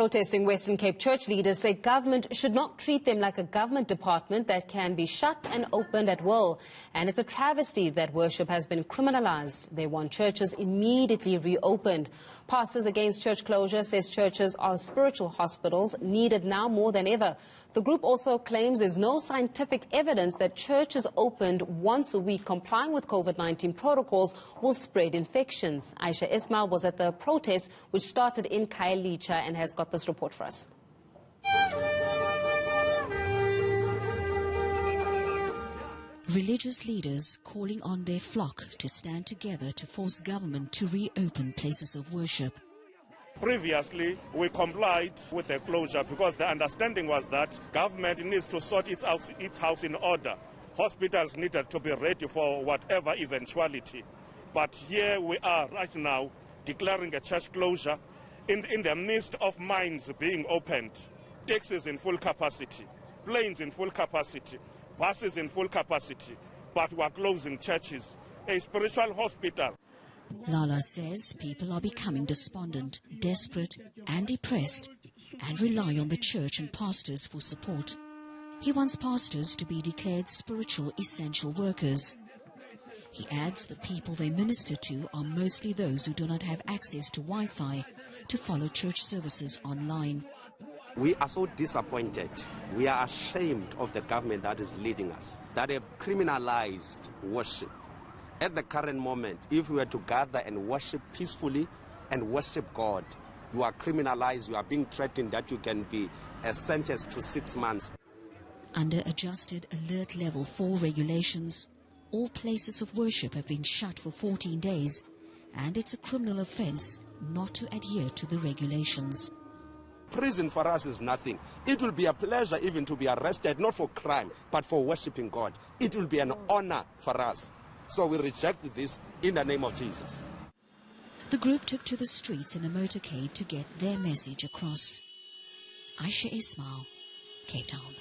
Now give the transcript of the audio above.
Protesting Western Cape church leaders say government should not treat them like a government department that can be shut and opened at will. And it's a travesty that worship has been criminalized. They want churches immediately reopened. Pastors Against Church Closure says churches are spiritual hospitals needed now more than ever. The group also claims there's no scientific evidence that churches opened once a week complying with COVID-19 protocols will spread infections. Ayesha Ismail was at the protest, which started in Khayelitsha, and has got this report for us. Religious leaders calling on their flock to stand together to force government to reopen places of worship. Previously, we complied with the closure because the understanding was that government needs to sort its house in order. Hospitals needed to be ready for whatever eventuality. But here we are right now declaring a church closure in the midst of mines being opened, taxis in full capacity, planes in full capacity, buses in full capacity, but we are closing churches, a spiritual hospital. Lala says people are becoming despondent, desperate and depressed and rely on the church and pastors for support. He wants pastors to be declared spiritual essential workers. He adds the people they minister to are mostly those who do not have access to Wi-Fi to follow church services online. We are so disappointed. We are ashamed of the government that is leading us, that have criminalized worship. At the current moment, if we were to gather and worship peacefully and worship God, you are criminalized, you are being threatened that you can be sentenced to 6 months. Under adjusted alert level 4 regulations, all places of worship have been shut for 14 days, and it's a criminal offence not to adhere to the regulations. Prison for us is nothing. It will be a pleasure even to be arrested, not for crime, but for worshiping God. It will be an honor for us. So we reject this in the name of Jesus. The group took to the streets in a motorcade to get their message across. Ayesha Ismail, Cape Town.